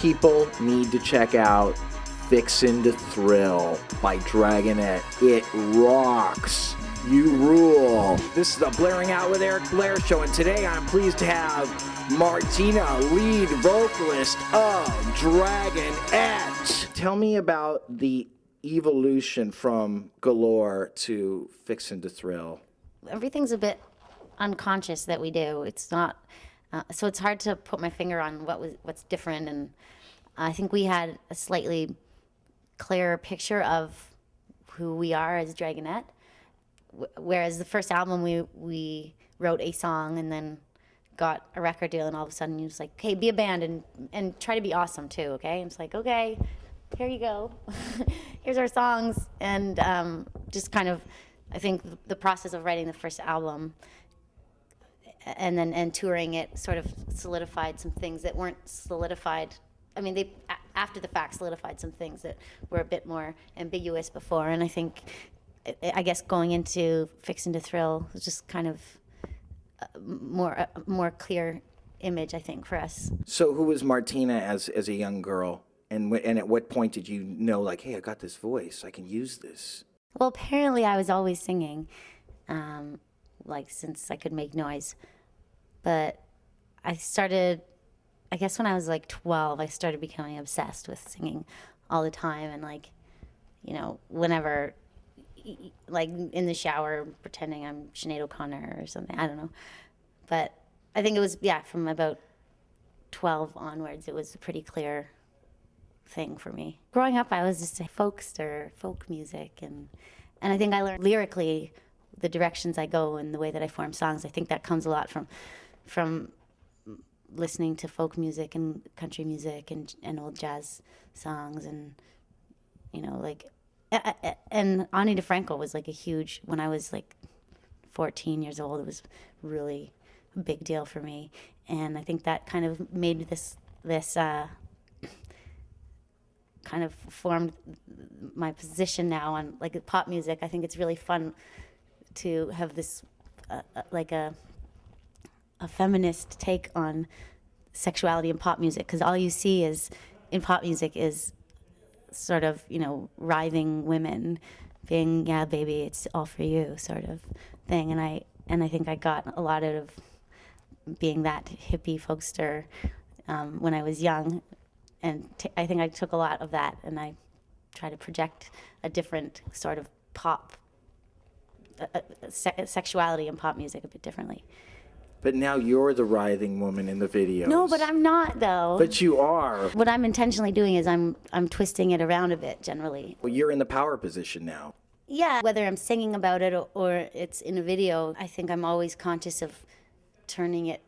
People need to check out Fixin' to Thrill by Dragonette. It rocks. You rule. This is the Blairing Out with Eric Blair show, and today I'm pleased to have Martina, lead vocalist of Dragonette. Tell me about the evolution from Galore to Fixin' to Thrill. Everything's a bit unconscious that we do. It's not, so it's hard to put my finger on what's different. And I think we had a slightly clearer picture of who we are as Dragonette. Whereas the first album, we wrote a song and then got a record deal, and all of a sudden you was like, hey, be a band and try to be awesome too, okay? And it's like, okay, here you go. Here's our songs. And just kind of, I think the process of writing the first album and touring it sort of solidified some things that weren't solidified. I mean, they after the fact solidified some things that were a bit more ambiguous before. And I guess going into Fixin' to Thrill was just kind of more clear image, I think, for us. So who was Martina as a young girl? And at what point did you know, like, hey, I got this voice, I can use this? Well, apparently I was always singing, like since I could make noise. But I guess when I was like 12, I started becoming obsessed with singing all the time. And like, you know, whenever, like in the shower, pretending I'm Sinead O'Connor or something, I don't know. But I think it was, from about 12 onwards, it was a pretty clear thing for me. Growing up, I was just a folkster, folk music, and I think I learned lyrically the directions I go and the way that I form songs. I think that comes a lot from listening to folk music and country music and old jazz songs, and you know, like, and Ani DeFranco was like a huge, when I was like 14 years old, it was really a big deal for me, and I think that kind of made this kind of formed my position now on like pop music. I think it's really fun to have this like a feminist take on sexuality in pop music, because all you see is in pop music is sort of, you know, writhing women being, yeah, baby, it's all for you sort of thing. And I think I got a lot out of being that hippie folkster when I was young. And I think I took a lot of that, and I try to project a different sort of pop, sexuality in pop music a bit differently. But now you're the writhing woman in the videos. No, but I'm not, though. But you are. What I'm intentionally doing is I'm twisting it around a bit, generally. Well, you're in the power position now. Yeah, whether I'm singing about it or it's in a video, I think I'm always conscious of turning it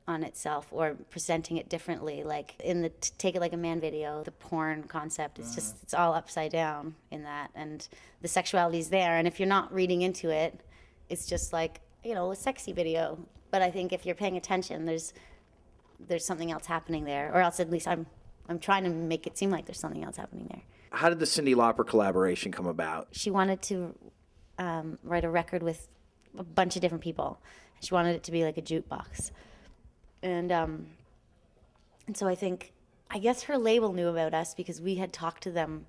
on itself or presenting it differently. Like in the Take It Like a Man video, the porn concept is just, it's all upside down in that, and the sexuality's there, and if you're not reading into it, it's just like, you know, a sexy video. But I think if you're paying attention, there's something else happening there, or else at least I'm trying to make it seem like there's something else happening there. How did the Cyndi Lauper collaboration come about? She wanted to write a record with a bunch of different people. She wanted it to be like a jukebox. And so I guess her label knew about us because we had talked to them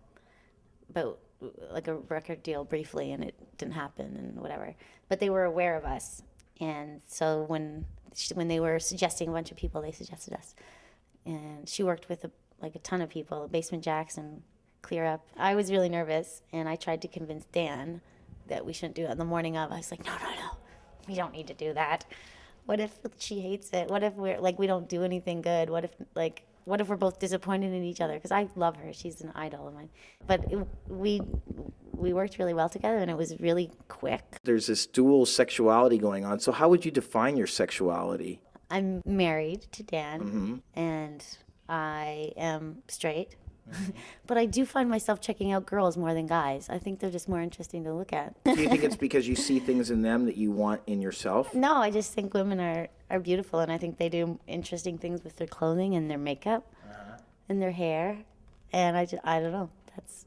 about like a record deal briefly, and it didn't happen and whatever. But they were aware of us, and so when they were suggesting a bunch of people, they suggested us. And she worked with a ton of people, Basement Jaxx and Clear Up. I was really nervous, and I tried to convince Dan that we shouldn't do it on the morning of. I was like, no, we don't need to do that. What if she hates it? What if we're like, we don't do anything good? What if we're both disappointed in each other? Because I love her. She's an idol of mine. But we worked really well together, and it was really quick. There's this dual sexuality going on. So how would you define your sexuality? I'm married to Dan, Mm-hmm. and I am straight. But I do find myself checking out girls more than guys. I think they're just more interesting to look at. Do you think it's because you see things in them that you want in yourself? No, I just think women are beautiful, and I think they do interesting things with their clothing and their makeup and their hair. And I don't know. That's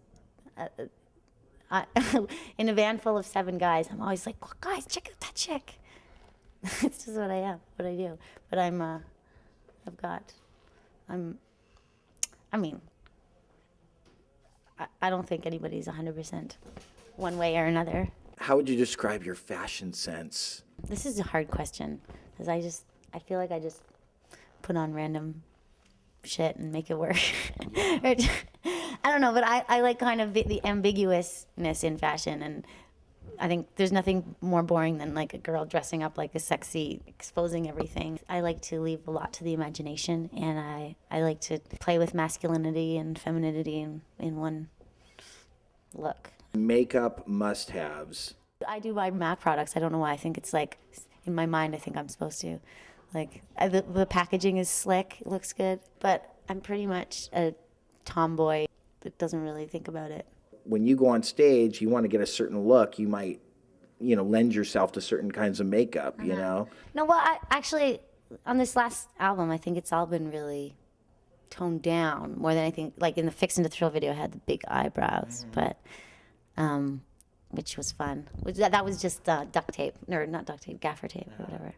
in a van full of 7 guys, I'm always like, well, guys, check out that chick. It's just what I am, what I do. But I'm I mean, I don't think anybody's 100% one way or another. How would you describe your fashion sense? This is a hard question because I feel like I just put on random shit and make it work. I don't know, but I like kind of the ambiguousness in fashion, and I think there's nothing more boring than like a girl dressing up like a sexy, exposing everything. I like to leave a lot to the imagination, and I like to play with masculinity and femininity in one look. Makeup must-haves. I do buy MAC products. I don't know why. I think it's like, in my mind, I think I'm supposed to. Like, the packaging is slick. It looks good. But I'm pretty much a tomboy that doesn't really think about it. When you go on stage, you want to get a certain look, you might, lend yourself to certain kinds of makeup, No, well, actually, on this last album, I think it's all been really toned down more than I think. Like, in the Fix Into Thrill video, I had the big eyebrows, but... which was fun. That was just duct tape, or not duct tape, gaffer tape or whatever.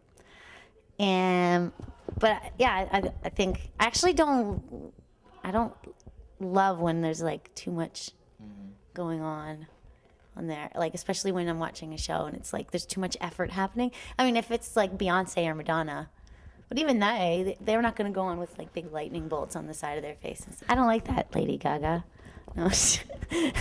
But yeah, I think I actually don't love when there's like too much going on there. Like especially when I'm watching a show and it's like there's too much effort happening. I mean, if it's like Beyonce or Madonna, but even they're not going to go on with like big lightning bolts on the side of their faces. I don't like that, Lady Gaga. No.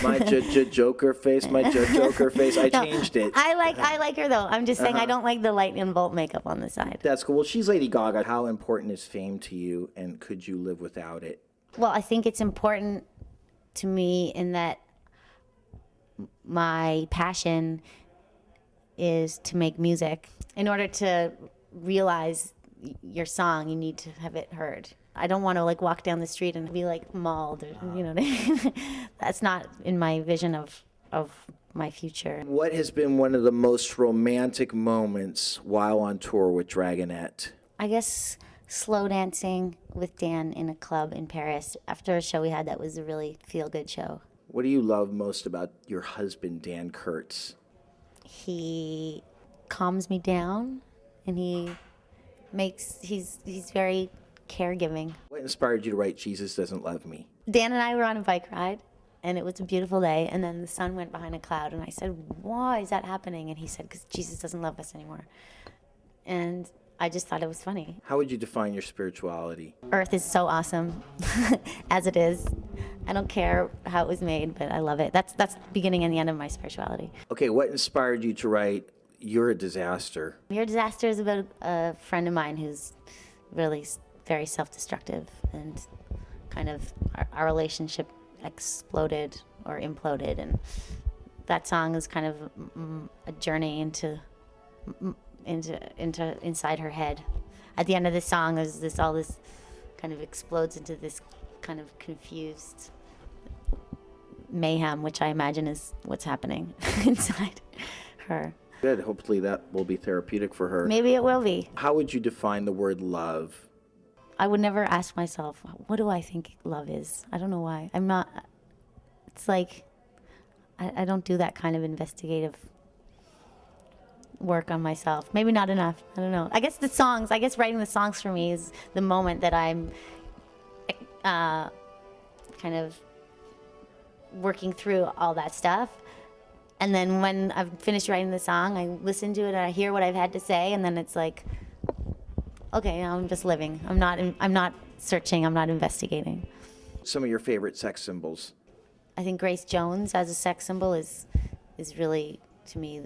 My Joker face, I changed it. I like her though. I'm just saying I don't like the lightning bolt makeup on the side. That's cool. Well, she's Lady Gaga. How important is fame to you, and could you live without it? Well, I think it's important to me in that my passion is to make music. In order to realize your song, you need to have it heard. I don't want to like walk down the street and be like mauled, or, you know what I mean? That's not in my vision of my future. What has been one of the most romantic moments while on tour with Dragonette? I guess slow dancing with Dan in a club in Paris after a show we had that was a really feel-good show. What do you love most about your husband, Dan Kurtz? He calms me down, and he's very caregiving. What inspired you to write Jesus Doesn't Love Me? Dan and I were on a bike ride, and it was a beautiful day, and then the sun went behind a cloud, and I said, why is that happening? And he said, because Jesus doesn't love us anymore. And I just thought it was funny. How would you define your spirituality? Earth is so awesome, as it is. I don't care how it was made, but I love it. That's the beginning and the end of my spirituality. Okay, what inspired you to write You're a Disaster? You're a Disaster is about a friend of mine who's really very self-destructive, and kind of our relationship exploded or imploded, and that song is kind of a journey into inside her head. At the end of the song, there's all this kind of explodes into this kind of confused mayhem, which I imagine is what's happening inside her. Good. Hopefully that will be therapeutic for her. Maybe it will be. How would you define the word love? I would never ask myself, what do I think love is? I don't know why. I'm not, it's like, I don't do that kind of investigative work on myself. Maybe not enough. I don't know. I guess writing the songs for me is the moment that I'm kind of working through all that stuff. And then when I've finished writing the song, I listen to it and I hear what I've had to say, and then it's like, okay, now I'm just living. I'm not searching. I'm not investigating. Some of your favorite sex symbols? I think Grace Jones as a sex symbol is really, to me,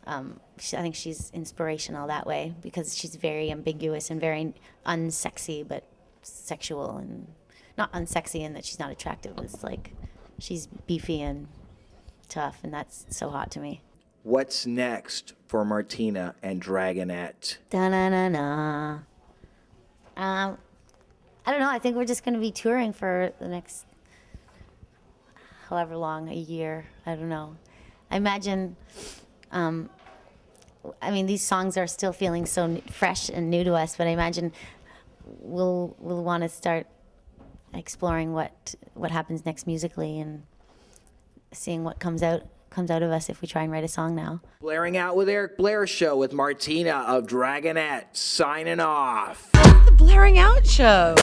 I think she's inspirational that way, because she's very ambiguous and very unsexy, but sexual, and not unsexy in that she's not attractive. It's like she's beefy and tough, and that's so hot to me. What's next for Martina and Dragonette? Da-na-na-na. I don't know. I think we're just going to be touring for the next however long, a year. I don't know. I imagine, these songs are still feeling so fresh and new to us, but I imagine we'll want to start exploring what happens next musically, and seeing what comes out of us if we try and write a song now. Blaring Out with Eric Blair show with Martina of Dragonette, signing off. The Blaring Out Show.